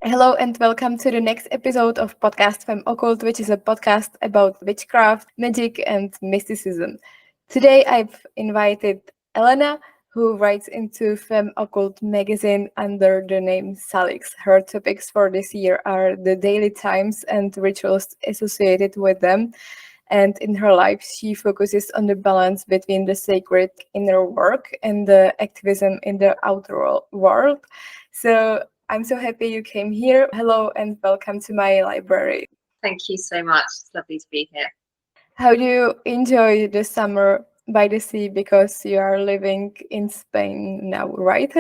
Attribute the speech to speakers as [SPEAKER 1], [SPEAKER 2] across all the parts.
[SPEAKER 1] Hello and welcome to the next episode of podcast FEMME OCCULTE, which is a podcast about witchcraft, magic, and mysticism. Today I've invited Elena, who writes into FEMME OCCULTE magazine under the name Salix. Her topics for this year are the daily times and rituals associated with them. And in her life, she focuses on the balance between the sacred inner work and the activism in the outer world. So I'm so happy you came here. Hello and welcome to my library.
[SPEAKER 2] Thank you so much. It's lovely to be here.
[SPEAKER 1] How do you enjoy the summer by the sea because you are living in Spain now, right?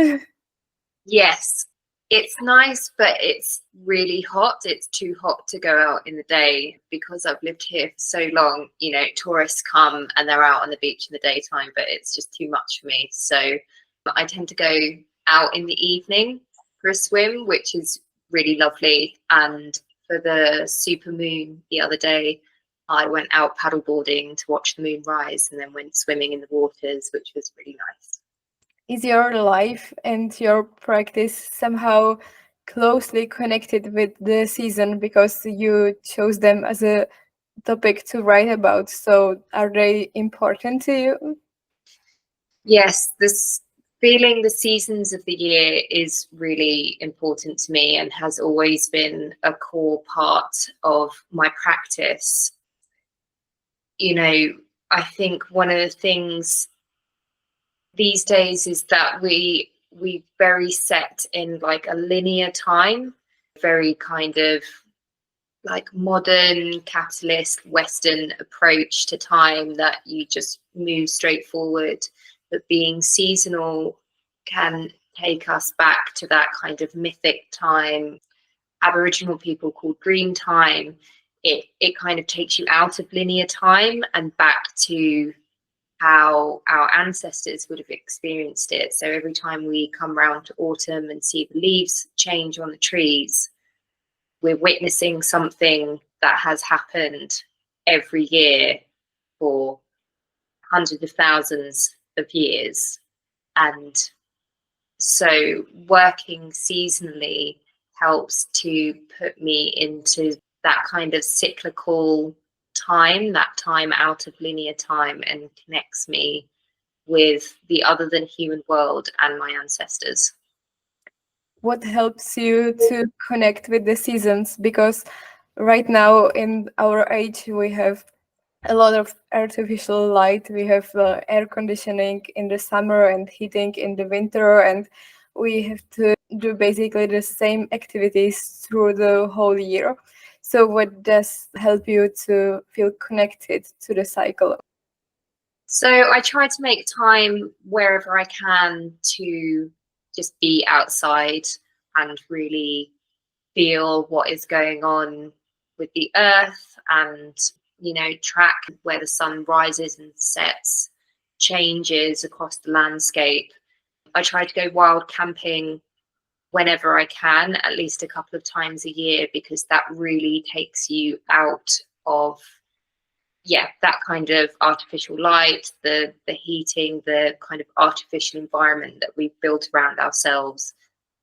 [SPEAKER 2] Yes, it's nice, but it's really hot. It's too hot to go out in the day because I've lived here for so long. Tourists come and they're out on the beach in the daytime, but it's just too much for me. So I tend to go out in the evening for a swim, which is really lovely. And for the super moon the other day, I went out paddleboarding to watch the moon rise and then went swimming in the waters, which was really nice.
[SPEAKER 1] Is your life and your practice somehow closely connected with the season because you chose them as a topic to write about? So are they important to you?
[SPEAKER 2] Yes, this feeling the seasons of the year is really important to me and has always been a core part of my practice. I think one of the things these days is that we very set in like a linear time, very kind of like modern capitalist Western approach to time that you just move straight forward. But being seasonal can take us back to that kind of mythic time. Aboriginal people called dream time. It kind of takes you out of linear time and back to how our ancestors would have experienced it. So every time we come round to autumn and see the leaves change on the trees, we're witnessing something that has happened every year for hundreds of thousands of years. And so working seasonally helps to put me into that kind of cyclical time, that time out of linear time, and connects me with the other than human world and my ancestors.
[SPEAKER 1] What helps you to connect with the seasons? Because right now in our age, we have a lot of artificial light. We have air conditioning in the summer and heating in the winter, and we have to do basically the same activities through the whole year. So, what does help you to feel connected to the cycle?
[SPEAKER 2] So I try to make time wherever I can to just be outside and really feel what is going on with the earth and, track where the sun rises and sets, changes across the landscape. I try to go wild camping whenever I can, at least a couple of times a year, because that really takes you out of that kind of artificial light, the heating, the kind of artificial environment that we've built around ourselves,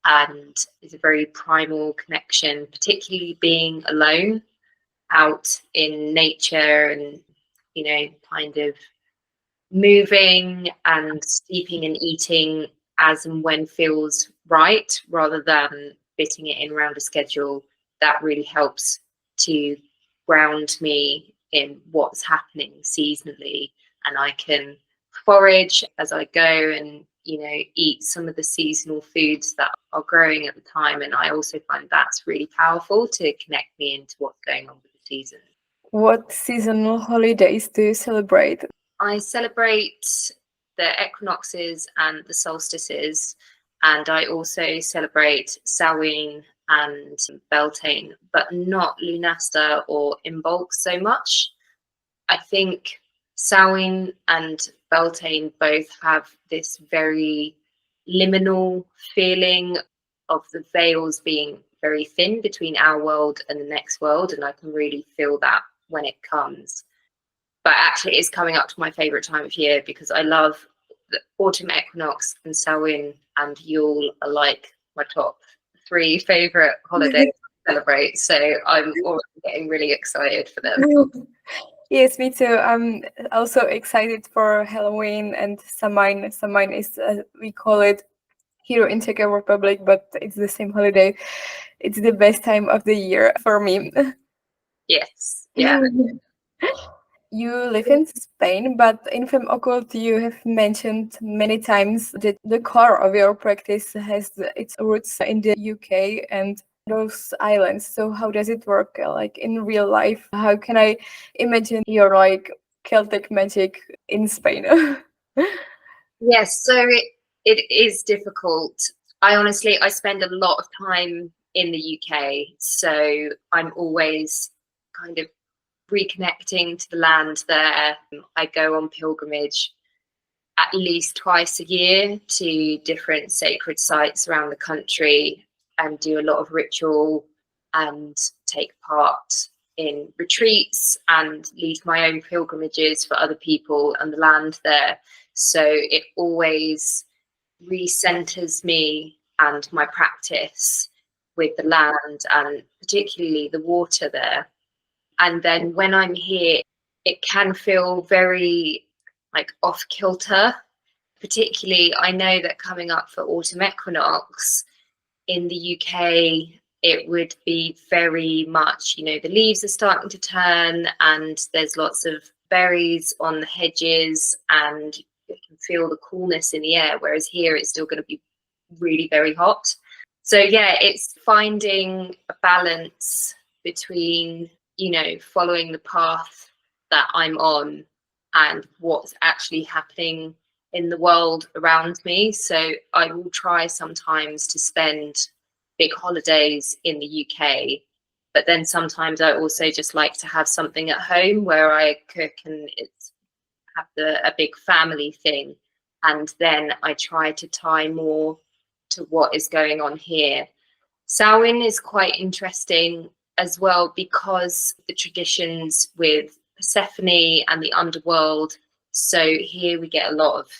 [SPEAKER 2] and is a very primal connection, particularly being alone out in nature and kind of moving and sleeping and eating as and when feels right, rather than fitting it in around a schedule. That really helps to ground me in what's happening seasonally, and I can forage as I go and eat some of the seasonal foods that are growing at the time. And I also find that's really powerful to connect me into what's going on with the season.
[SPEAKER 1] What seasonal holidays do you celebrate?
[SPEAKER 2] I celebrate the equinoxes and the solstices, and I also celebrate Samhain and Beltane, but not Lunasta or Imbolc so much. I think Samhain and Beltane both have this very liminal feeling of the veils being very thin between our world and the next world, and I can really feel that when it comes. But actually, it's coming up to my favourite time of year because I love the autumn equinox and Samhain and Yule are like my top 3 favorite holidays to celebrate. So I'm already getting really excited for them.
[SPEAKER 1] Yes, me too. I'm also excited for Halloween and Samhain. Samhain is, we call it here in Czech Republic, but it's the same holiday. It's the best time of the year for me.
[SPEAKER 2] Yes, yeah.
[SPEAKER 1] You live in Spain, but in Femme Occulte you have mentioned many times that the core of your practice has its roots in the UK and those islands. So how does it work like in real life? How can I imagine your like Celtic magic in Spain?
[SPEAKER 2] Yes, so it is difficult. I spend a lot of time in the UK, so I'm always kind of reconnecting to the land there. I go on pilgrimage at least twice a year to different sacred sites around the country and do a lot of ritual and take part in retreats and lead my own pilgrimages for other people and the land there. So it always recenters me and my practice with the land and particularly the water there. And then when I'm here, it can feel very like off kilter. Particularly, I know that coming up for autumn equinox in the UK, it would be very much, the leaves are starting to turn and there's lots of berries on the hedges and you can feel the coolness in the air. Whereas here, it's still going to be really very hot. So, yeah, it's finding a balance between following the path that I'm on and what's actually happening in the world around me. So I will try sometimes to spend big holidays in the UK, but then sometimes I also just like to have something at home where I cook and it's have a big family thing. And then I try to tie more to what is going on here. Samhain is quite interesting as well because the traditions with Persephone and the underworld. So here we get a lot of,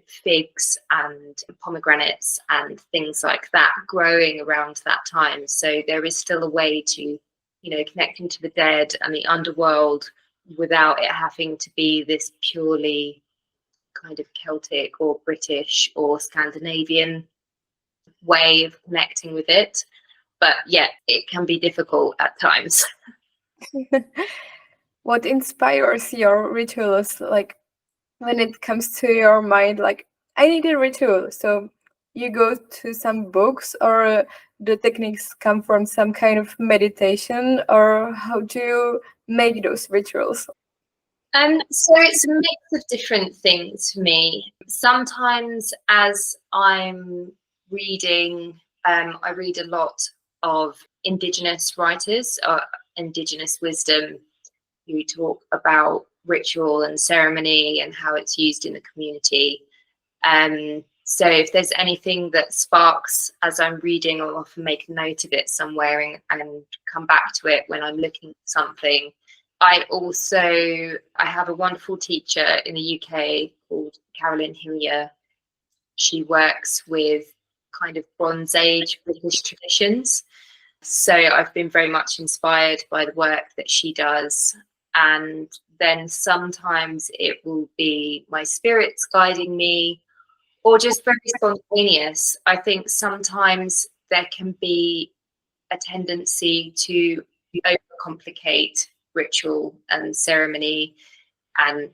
[SPEAKER 2] figs and pomegranates and things like that growing around that time. So there is still a way to, connecting to the dead and the underworld without it having to be this purely kind of Celtic or British or Scandinavian way of connecting with it. But yeah, it can be difficult at times.
[SPEAKER 1] What inspires your rituals? Like when it comes to your mind, like I need a ritual. So you go to some books or the techniques come from some kind of meditation, or how do you make those rituals?
[SPEAKER 2] So it's a mix of different things for me. Sometimes as I'm reading, I read a lot of Indigenous writers, Indigenous wisdom, who talk about ritual and ceremony and how it's used in the community. So if there's anything that sparks as I'm reading, I'll often make a note of it somewhere and come back to it when I'm looking at something. I have a wonderful teacher in the UK called Carolyn Hillier. She works with kind of Bronze Age British traditions. So I've been very much inspired by the work that she does. And then sometimes it will be my spirits guiding me or just very spontaneous. I think sometimes there can be a tendency to overcomplicate ritual and ceremony and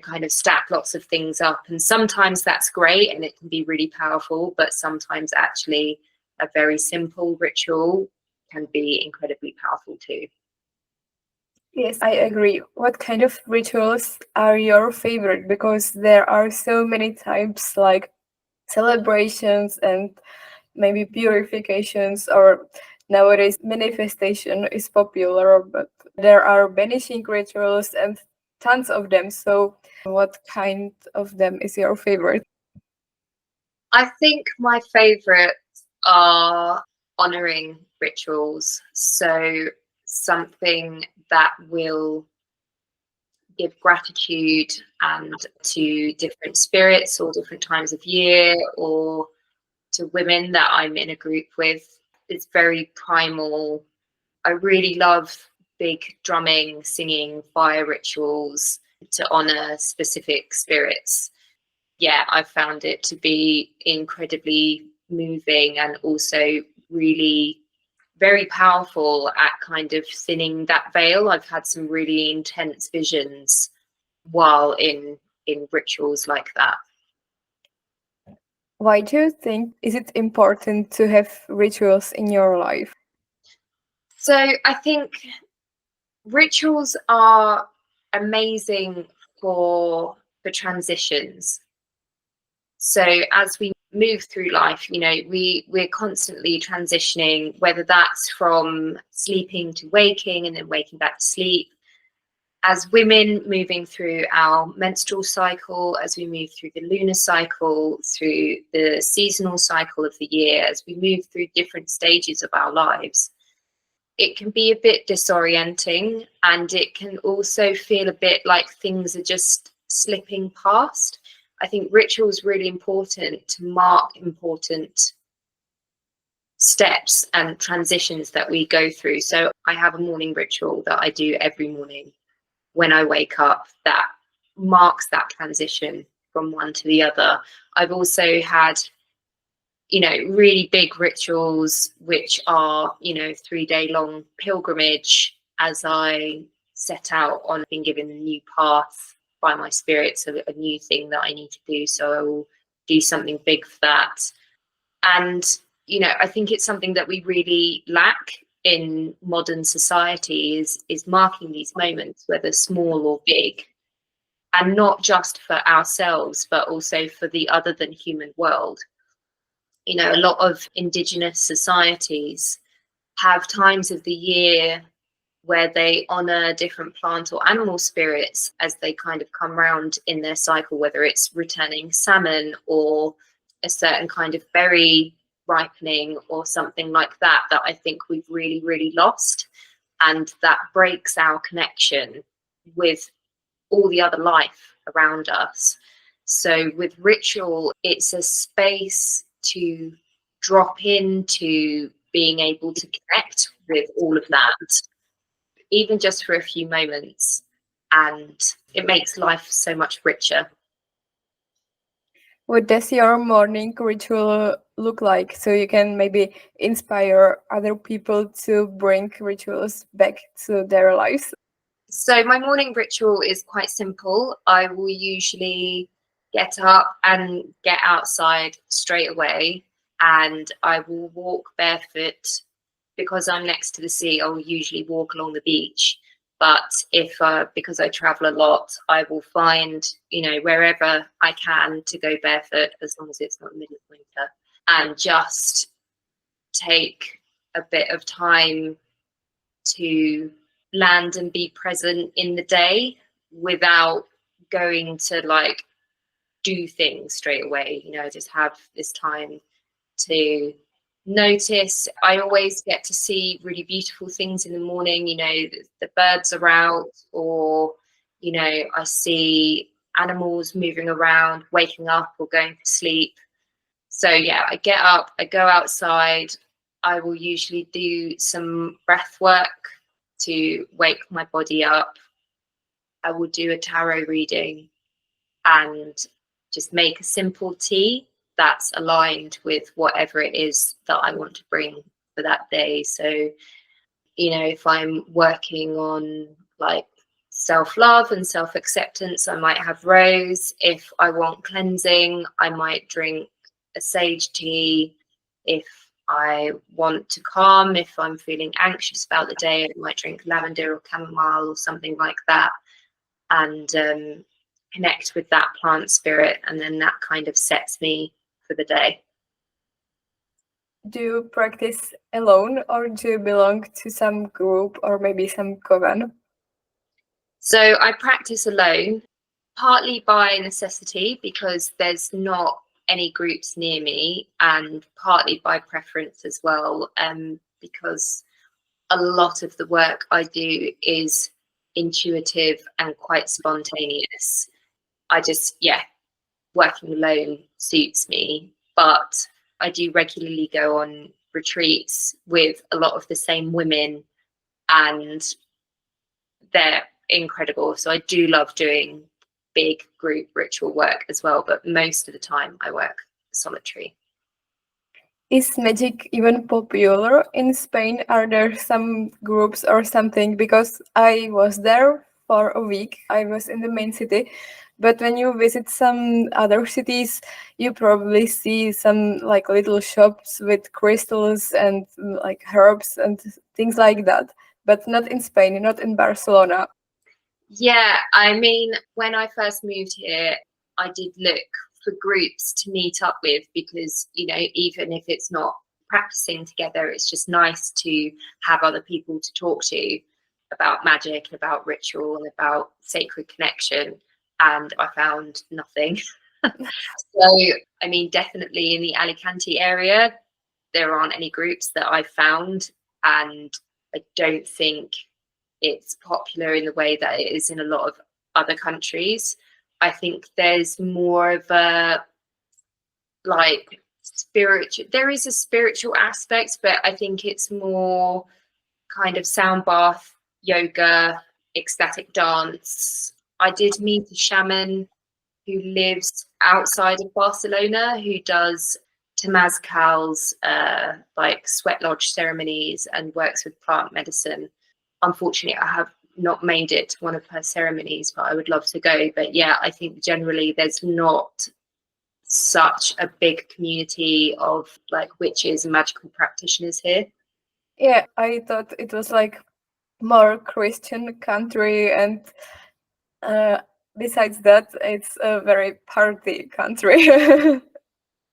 [SPEAKER 2] kind of stack lots of things up, and sometimes that's great and it can be really powerful, but sometimes actually a very simple ritual can be incredibly powerful too.
[SPEAKER 1] Yes, I agree. What kind of rituals are your favorite? Because there are so many types, like celebrations and maybe purifications, or nowadays manifestation is popular, but there are banishing rituals and tons of them. So what kind of them is your favorite?
[SPEAKER 2] I think my favorites are honoring rituals. So something that will give gratitude and to different spirits or different times of year or to women that I'm in a group with. It's very primal. I really love big drumming, singing, fire rituals to honor specific spirits. Yeah, I found it to be incredibly moving and also really very powerful at kind of thinning that veil. I've had some really intense visions while in rituals like that.
[SPEAKER 1] Why do you think is it important to have rituals in your life?
[SPEAKER 2] So I think rituals are amazing for transitions. So as we move through life, you know, we're constantly transitioning, whether that's from sleeping to waking and then waking back to sleep. As women, moving through our menstrual cycle, as we move through the lunar cycle, through the seasonal cycle of the year, as we move through different stages of our lives, it can be a bit disorienting, and it can also feel a bit like things are just slipping past. I think ritual is really important to mark important steps and transitions that we go through. So I have a morning ritual that I do every morning when I wake up that marks that transition from one to the other. I've also had, you know, really big rituals, which are, you know, 3-day long pilgrimage as I set out on being given a new path by my spirits, a new thing that I need to do. So I will do something big for that. And, you know, I think it's something that we really lack in modern society is marking these moments, whether small or big, and not just for ourselves, but also for the other than human world. You know, a lot of indigenous societies have times of the year where they honor different plant or animal spirits as they kind of come round in their cycle, whether it's returning salmon or a certain kind of berry ripening or something like that, that I think we've really, really lost. And that breaks our connection with all the other life around us. So with ritual, it's a space to drop into being able to connect with all of that, even just for a few moments. And it makes life so much richer.
[SPEAKER 1] What does your morning ritual look like? So you can maybe inspire other people to bring rituals back to their lives.
[SPEAKER 2] So my morning ritual is quite simple. I will usually get up and get outside straight away, and I will walk barefoot. Because I'm next to the sea, I'll usually walk along the beach. But if because I travel a lot, I will find, you know, wherever I can to go barefoot, as long as it's not the middle of winter, and just take a bit of time to land and be present in the day without going to like do things straight away. You know, just have this time to notice. I always get to see really beautiful things in the morning. You know, the birds are out, or, you know, I see animals moving around, waking up or going to sleep. So yeah, I get up, I go outside. I will usually do some breath work to wake my body up. I will do a tarot reading and just make a simple tea that's aligned with whatever it is that I want to bring for that day. So, you know, if I'm working on like self-love and self-acceptance, I might have rose. If I want cleansing, I might drink a sage tea. If I want to calm, if I'm feeling anxious about the day, I might drink lavender or chamomile or something like that, and connect with that plant spirit, and then that kind of sets me for the day.
[SPEAKER 1] Do you practice alone, or do you belong to some group or maybe some coven?
[SPEAKER 2] So I practice alone, partly by necessity because there's not any groups near me, and partly by preference as well, because a lot of the work I do is intuitive and quite spontaneous. I just, yeah, working alone suits me, but I do regularly go on retreats with a lot of the same women, and they're incredible. So I do love doing big group ritual work as well, but most of the time I work solitary.
[SPEAKER 1] Is magic even popular in Spain? Are there some groups or something? Because I was there for a week. I was in the main city. But when you visit some other cities, you probably see some like little shops with crystals and like herbs and things like that. But not in Spain, not in Barcelona.
[SPEAKER 2] Yeah, I mean, when I first moved here, I did look for groups to meet up with because, you know, even if it's not practicing together, it's just nice to have other people to talk to about magic, about ritual, and about sacred connection. And I found nothing. So, I mean, definitely in the Alicante area, there aren't any groups that I found, and I don't think it's popular in the way that it is in a lot of other countries. I think there's more of a like spiritual, there is a spiritual aspect, but I think it's more kind of sound bath, yoga, ecstatic dance. I did meet a shaman who lives outside of Barcelona who does temazcals, like sweat lodge ceremonies, and works with plant medicine. Unfortunately, I have not made it to one of her ceremonies, but I would love to go. But yeah, I think generally there's not such a big community of like witches and magical practitioners here.
[SPEAKER 1] Yeah, I thought it was like more Christian country, and besides that, it's a very party country.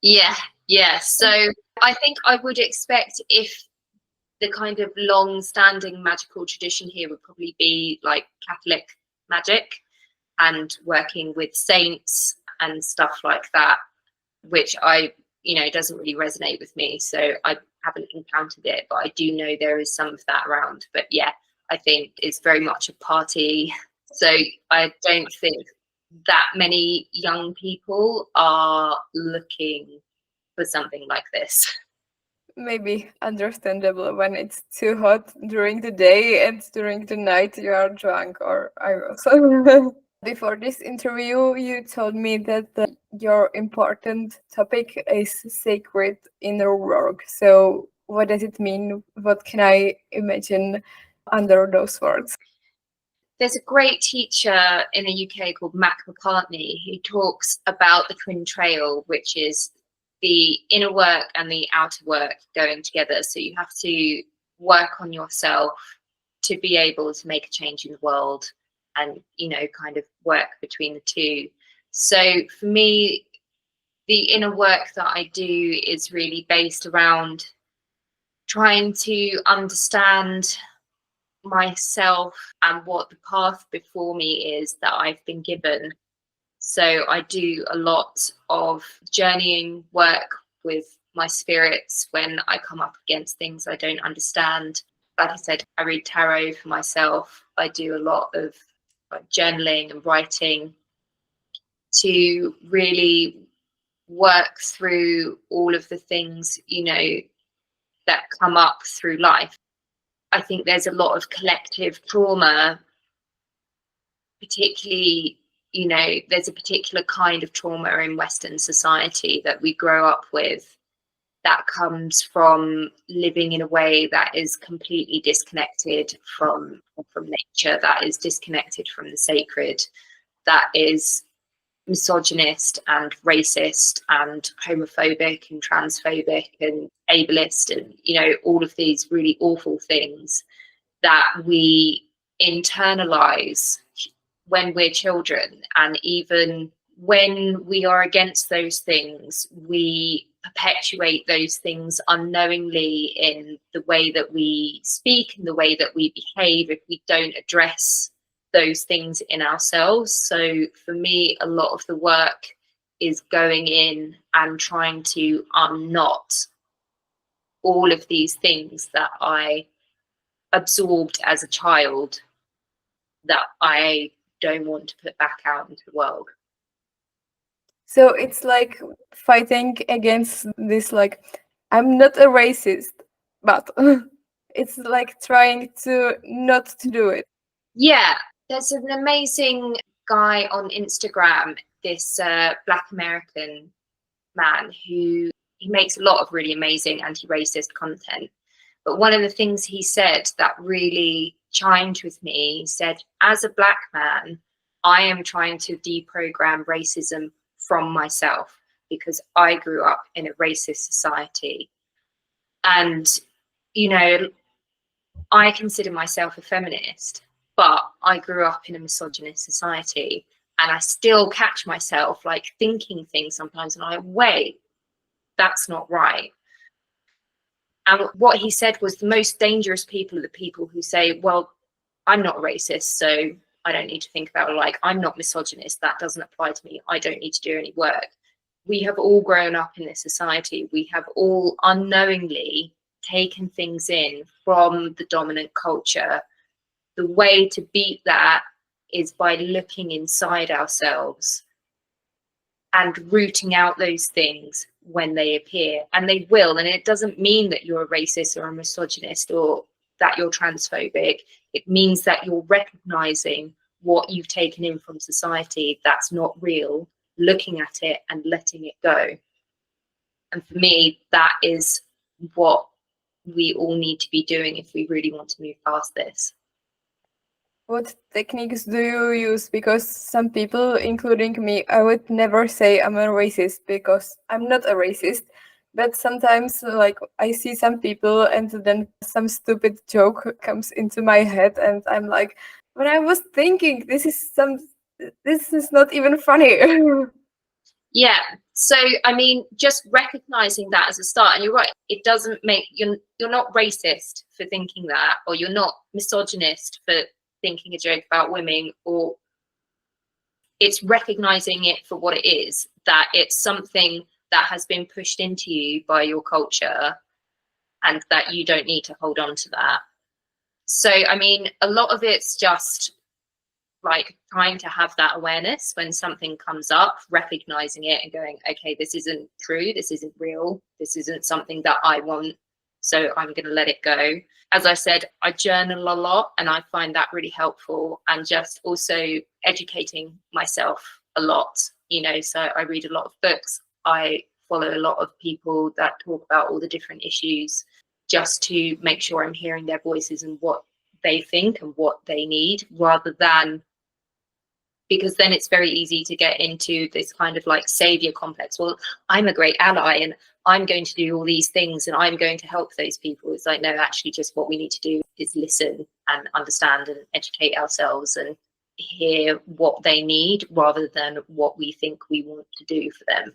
[SPEAKER 2] Yeah. So I think I would expect if the kind of long-standing magical tradition here would probably be like Catholic magic and working with saints and stuff like that, which doesn't really resonate with me. So I haven't encountered it, but I do know there is some of that around. But yeah, I think it's very much a party. So I don't think that many young people are looking for something like this.
[SPEAKER 1] Maybe understandable when it's too hot during the day and during the night you are drunk, or I was. Before this interview, you told me that your important topic is sacred inner work. So, what does it mean? What can I imagine under those words?
[SPEAKER 2] There's a great teacher in the UK called Mac McCartney who talks about the twin trail, which is the inner work and the outer work going together. So you have to work on yourself to be able to make a change in the world and, kind of work between the two. So for me, the inner work that I do is really based around trying to understand myself and what the path before me is that I've been given. So I do a lot of journeying work with my spirits when I come up against things I don't understand. Like I said, I read tarot for myself. I do a lot of journaling and writing to really work through all of the things, that come up through life. I think there's a lot of collective trauma, particularly, there's a particular kind of trauma in Western society that we grow up with that comes from living in a way that is completely disconnected from nature, that is disconnected from the sacred, that is misogynist and racist and homophobic and transphobic and ableist and, all of these really awful things that we internalize when we're children. And even when we are against those things, we perpetuate those things unknowingly in the way that we speak and the way that we behave if we don't address those things in ourselves. So for me, a lot of the work is going in and trying to unknot all of these things that I absorbed as a child that I don't want to put back out into the world.
[SPEAKER 1] So it's like fighting against this like I'm not a racist, but it's like trying to not to do it.
[SPEAKER 2] Yeah, there's an amazing guy on Instagram, this Black American man who he makes a lot of really amazing anti-racist content. But one of the things he said that really chimed with me, he said, as a Black man, I am trying to deprogram racism from myself because I grew up in a racist society. And, you know, I consider myself a feminist, but I grew up in a misogynist society. And I still catch myself like thinking things sometimes, and I'm like, wait, that's not right. And what he said was the most dangerous people are the people who say, well, I'm not a racist, so I don't need to think about it. Like, I'm not misogynist, that doesn't apply to me. I don't need to do any work. We have all grown up in this society. We have all unknowingly taken things in from the dominant culture. The way to beat that is by looking inside ourselves and rooting out those things when they appear, and they will. And it doesn't mean that you're a racist or a misogynist or that you're transphobic. It means that you're recognizing what you've taken in from society that's not real, looking at it and letting it go. And for me, that is what we all need to be doing if we really want to move past this.
[SPEAKER 1] What techniques do you use? Because some people, including me, I would never say I'm a racist because I'm not a racist. But sometimes, like, I see some people and then some stupid joke comes into my head and I'm like, when I was thinking, this is not even funny.
[SPEAKER 2] Yeah. So, I mean, just recognizing that as a start, and you're right, it doesn't make you're not racist for thinking that, or you're not misogynist for thinking a joke about women, or it's recognizing it for what it is, that it's something that has been pushed into you by your culture and that you don't need to hold on to that. So, I mean, a lot of it's just like trying to have that awareness when something comes up, recognizing it and going, okay, this isn't true, this isn't real, this isn't something that I want, so I'm going to let it go. As I said, I journal a lot and I find that really helpful, and just also educating myself a lot, you know. So I read a lot of books, I follow a lot of people that talk about all the different issues, just to make sure I'm hearing their voices and what they think and what they need, rather than, because then it's very easy to get into this kind of like savior complex. Well, I'm a great ally and I'm going to do all these things and I'm going to help those people. It's like, no, actually just what we need to do is listen and understand and educate ourselves and hear what they need rather than what we think we want to do for them.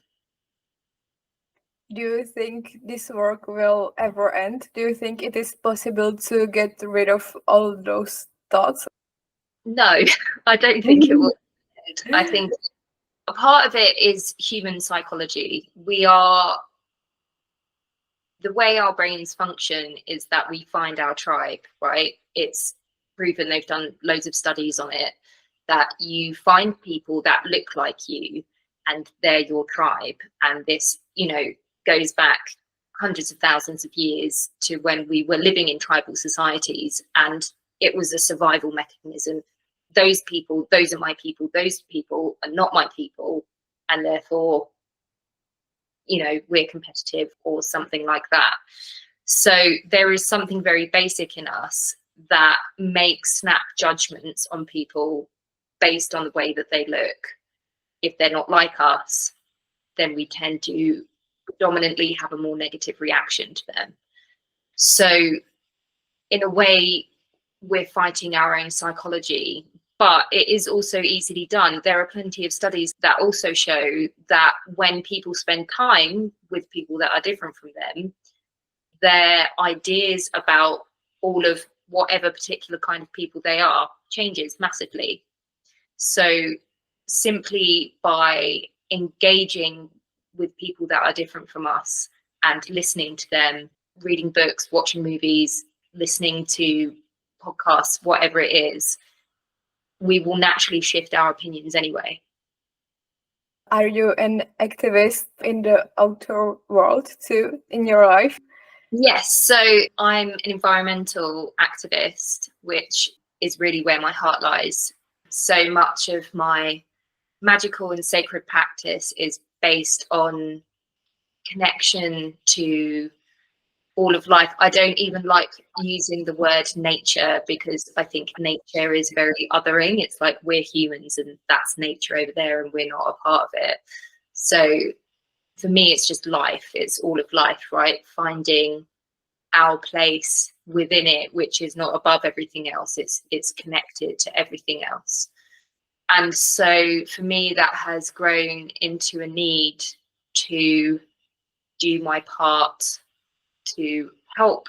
[SPEAKER 1] Do you think this work will ever end? Do you think it is possible to get rid of all those thoughts?
[SPEAKER 2] No, I don't think it will. I think a part of it is human psychology. The way our brains function is that we find our tribe, right? It's proven, they've done loads of studies on it, that you find people that look like you and they're your tribe. And this, you know, goes back hundreds of thousands of years to when we were living in tribal societies, and it was a survival mechanism. Those people, those are my people, those people are not my people, and therefore, you know, we're competitive or something like that. So there is something very basic in us that makes snap judgments on people based on the way that they look. If they're not like us, then we tend to predominantly have a more negative reaction to them. So in a way, we're fighting our own psychology, but it is also easily done. There are plenty of studies that also show that when people spend time with people that are different from them, their ideas about all of whatever particular kind of people they are changes massively. So simply by engaging with people that are different from us and listening to them, reading books, watching movies, listening to podcasts, whatever it is, we will naturally shift our opinions anyway.
[SPEAKER 1] Are you an activist in the outdoor world too in your life?
[SPEAKER 2] Yes, so I'm an environmental activist, which is really where my heart lies. So much of my magical and sacred practice is based on connection to all of life. I don't even like using the word nature because I think nature is very othering. It's like we're humans and that's nature over there and we're not a part of it. So for me, it's just life. It's all of life, right? Finding our place within it, which is not above everything else. It's connected to everything else. And so for me, that has grown into a need to do my part to help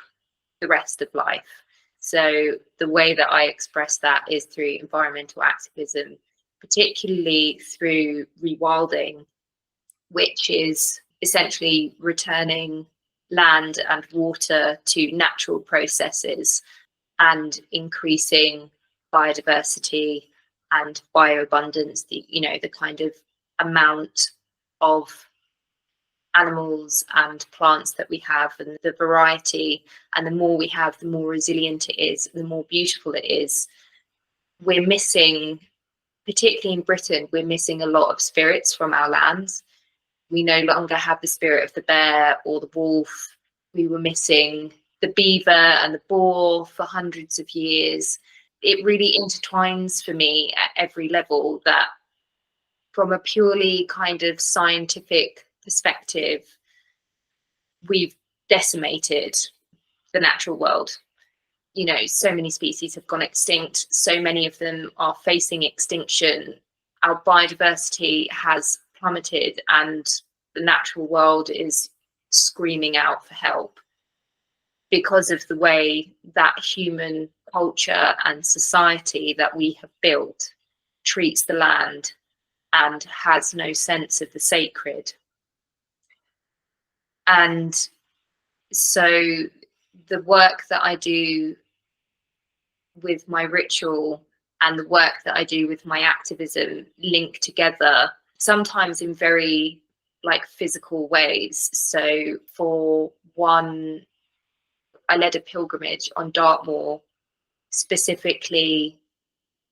[SPEAKER 2] the rest of life. So the way that I express that is through environmental activism, particularly through rewilding, which is essentially returning land and water to natural processes and increasing biodiversity and bioabundance, the kind of amount of animals and plants that we have and the variety, and the more we have, the more resilient it is, the more beautiful it is. We're missing, particularly in Britain, we're missing a lot of spirits from our lands. We no longer have the spirit of the bear or the wolf. We were missing the beaver and the boar for hundreds of years. It really intertwines for me at every level that from a purely kind of scientific perspective, we've decimated the natural world. So many species have gone extinct. So many of them are facing extinction. Our biodiversity has plummeted and the natural world is screaming out for help because of the way that human culture and society that we have built treats the land and has no sense of the sacred. And so the work that I do with my ritual and the work that I do with my activism link together, sometimes in very physical ways. So for one, I led a pilgrimage on Dartmoor, specifically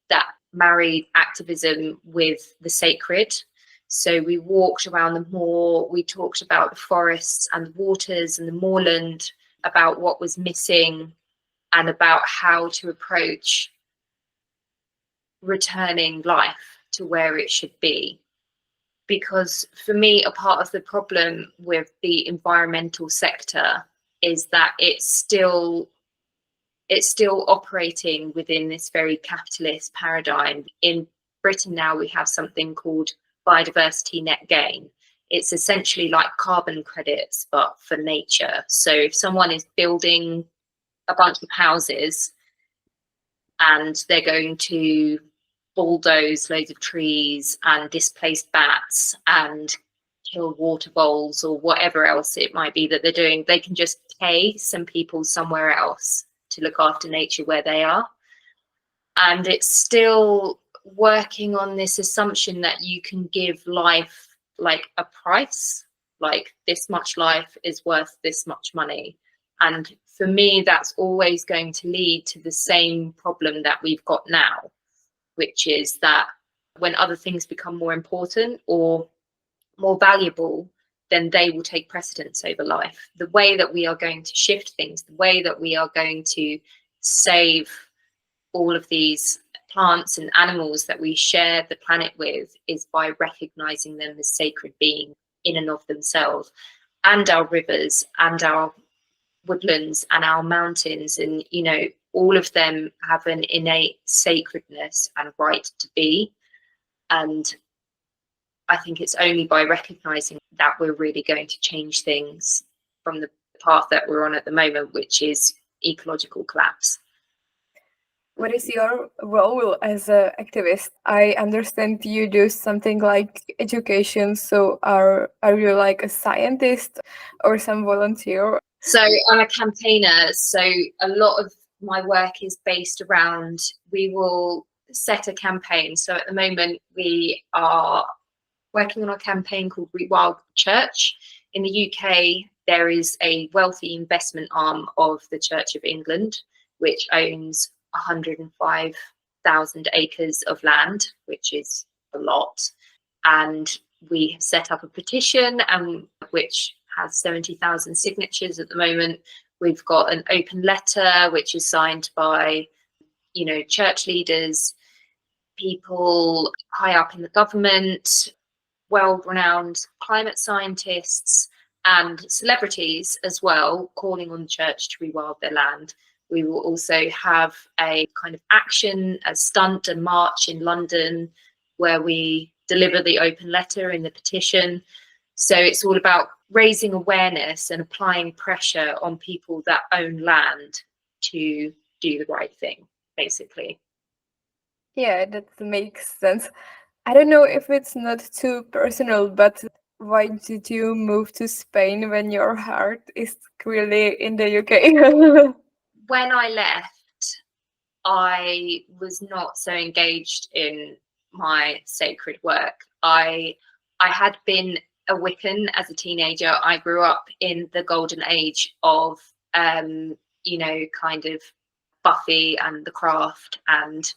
[SPEAKER 2] that married activism with the sacred. So we walked around the moor, we talked about the forests and the waters and the moorland, about what was missing and about how to approach returning life to where it should be. Because for me, a part of the problem with the environmental sector is that it's still operating within this very capitalist paradigm. In Britain now, we have something called biodiversity net gain. It's essentially like carbon credits, but for nature. So if someone is building a bunch of houses and they're going to bulldoze loads of trees and displace bats and kill water voles or whatever else it might be that they're doing, they can just pay some people somewhere else to look after nature where they are. And it's still working on this assumption that you can give life like a price, like this much life is worth this much money. And for me, that's always going to lead to the same problem that we've got now, which is that when other things become more important or more valuable, then they will take precedence over life. The way that we are going to shift things, the way that we are going to save all of these plants and animals that we share the planet with is by recognizing them as sacred beings in and of themselves, and our rivers and our woodlands and our mountains, and all of them have an innate sacredness and right to be. And I think it's only by recognizing that we're really going to change things from the path that we're on at the moment, which is ecological collapse.
[SPEAKER 1] What is your role as an activist? I understand you do something like education. So are you like a scientist or some volunteer?
[SPEAKER 2] So I'm a campaigner. So a lot of my work is based around, we will set a campaign. So at the moment we are working on a campaign called Rewild Church. In the UK, there is a wealthy investment arm of the Church of England, which owns 105,000 acres of land, which is a lot. And we have set up a petition, which has 70,000 signatures at the moment. We've got an open letter, which is signed by, church leaders, people high up in the government, well-renowned climate scientists, and celebrities as well, calling on the church to rewild their land. We will also have a kind of action, a stunt, a march in London where we deliver the open letter in the petition. So it's all about raising awareness and applying pressure on people that own land to do the right thing, basically.
[SPEAKER 1] Yeah, that makes sense. I don't know if it's not too personal, but why did you move to Spain when your heart is clearly in the UK?
[SPEAKER 2] When I left, I was not so engaged in my sacred work. I had been a Wiccan as a teenager. I grew up in the golden age of, kind of Buffy and The Craft and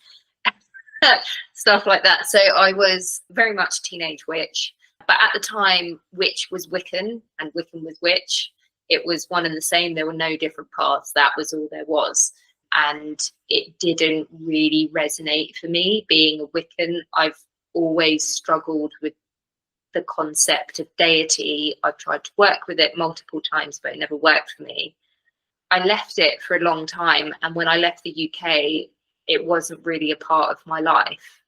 [SPEAKER 2] stuff like that. So I was very much a teenage witch. But at the time, witch was Wiccan and Wiccan was witch. It was one and the same. There were no different parts. That was all there was. And it didn't really resonate for me being a Wiccan. I've always struggled with the concept of deity. I've tried to work with it multiple times, but it never worked for me. I left it for a long time. And when I left the UK, it wasn't really a part of my life.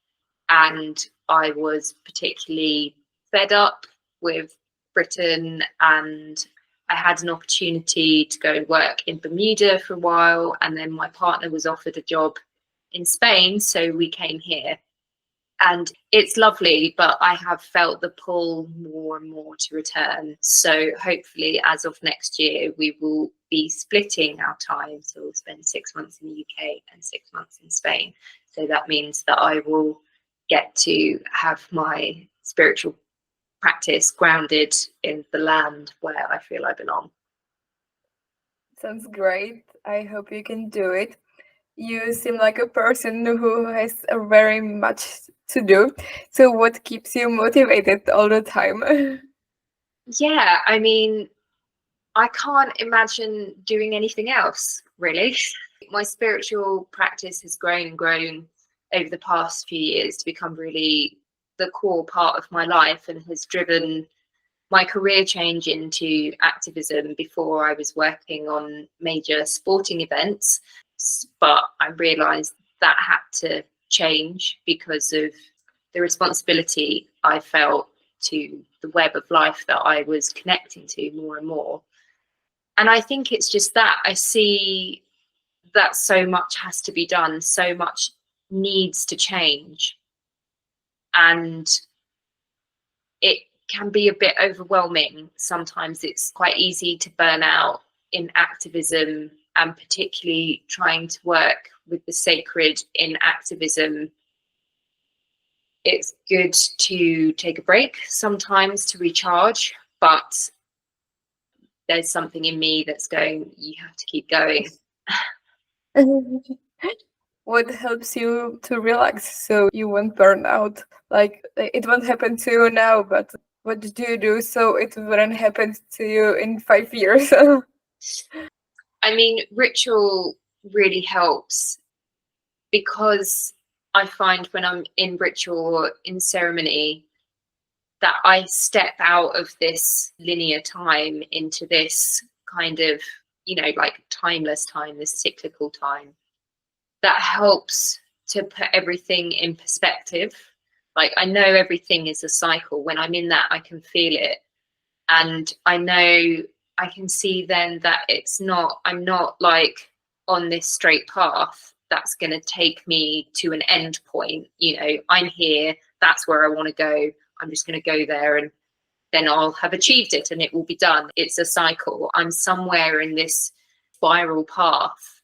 [SPEAKER 2] And I was particularly fed up with Britain, and I had an opportunity to go and work in Bermuda for a while, and then my partner was offered a job in Spain, so we came here. And it's lovely, but I have felt the pull more and more to return. So hopefully as of next year, we will be splitting our time. So we'll spend 6 months in the UK and 6 months in Spain. So that means that I will get to have my spiritual practice grounded in the land where I feel I belong.
[SPEAKER 1] Sounds great. I hope you can do it. You seem like a person who has very much to do. So what keeps you motivated all the time?
[SPEAKER 2] Yeah, I mean, I can't imagine doing anything else, really. My spiritual practice has grown and grown over the past few years to become really the core part of my life, and has driven my career change into activism. Before, I was working on major sporting events, but I realised that had to change because of the responsibility I felt to the web of life that I was connecting to more and more. And I think it's just that I see that so much has to be done, so much needs to change. And it can be a bit overwhelming. Sometimes it's quite easy to burn out in activism, and particularly trying to work with the sacred in activism. It's good to take a break sometimes to recharge, but there's something in me that's going, you have to keep going.
[SPEAKER 1] What helps you to relax so you won't burn out? Like, it won't happen to you now, but what do you do so it wouldn't happen to you in 5 years?
[SPEAKER 2] I mean, ritual really helps, because I find when I'm in ritual or in ceremony that I step out of this linear time into this kind of, like timeless time, this cyclical time. That helps to put everything in perspective. Like, I know everything is a cycle. When I'm in that, I can feel it. And I know I can see then that I'm not like on this straight path that's going to take me to an end point. I'm here, that's where I want to go. I'm just going to go there, and then I'll have achieved it and it will be done. It's a cycle. I'm somewhere in this spiral path,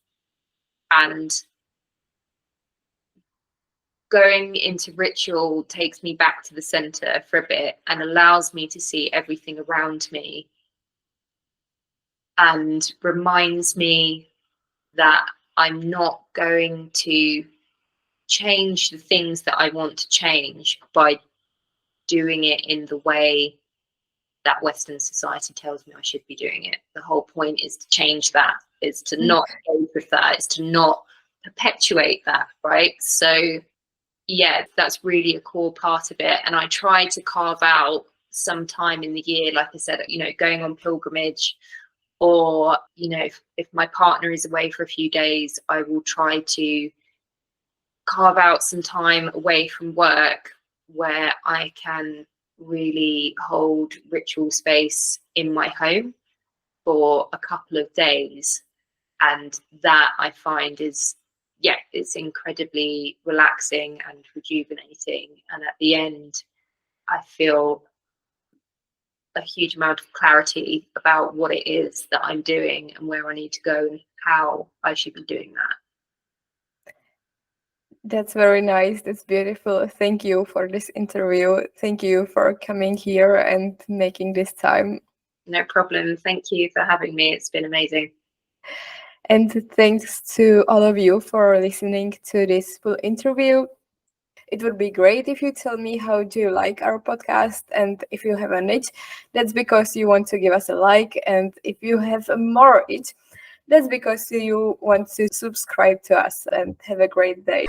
[SPEAKER 2] and going into ritual takes me back to the center for a bit and allows me to see everything around me and reminds me that I'm not going to change the things that I want to change by doing it in the way that Western society tells me I should be doing it. The whole point is to change that, is to not go with that, is to not perpetuate that, right? So yeah, that's really a core part of it. And I try to carve out some time in the year, like I said, you know, going on pilgrimage, or, you know, if my partner is away for a few days, I will try to carve out some time away from work where I can really hold ritual space in my home for a couple of days. And that I find is, yeah, it's incredibly relaxing and rejuvenating. And at the end, I feel a huge amount of clarity about what it is that I'm doing and where I need to go and how I should be doing that.
[SPEAKER 1] That's very nice. That's beautiful. Thank you for this interview. Thank you for coming here and making this time.
[SPEAKER 2] No problem. Thank you for having me. It's been amazing.
[SPEAKER 1] And thanks to all of you for listening to this full interview. It would be great if you tell me how do you like our podcast, and if you have an itch, that's because you want to give us a like, and if you have more itch, that's because you want to subscribe to us. And have a great day.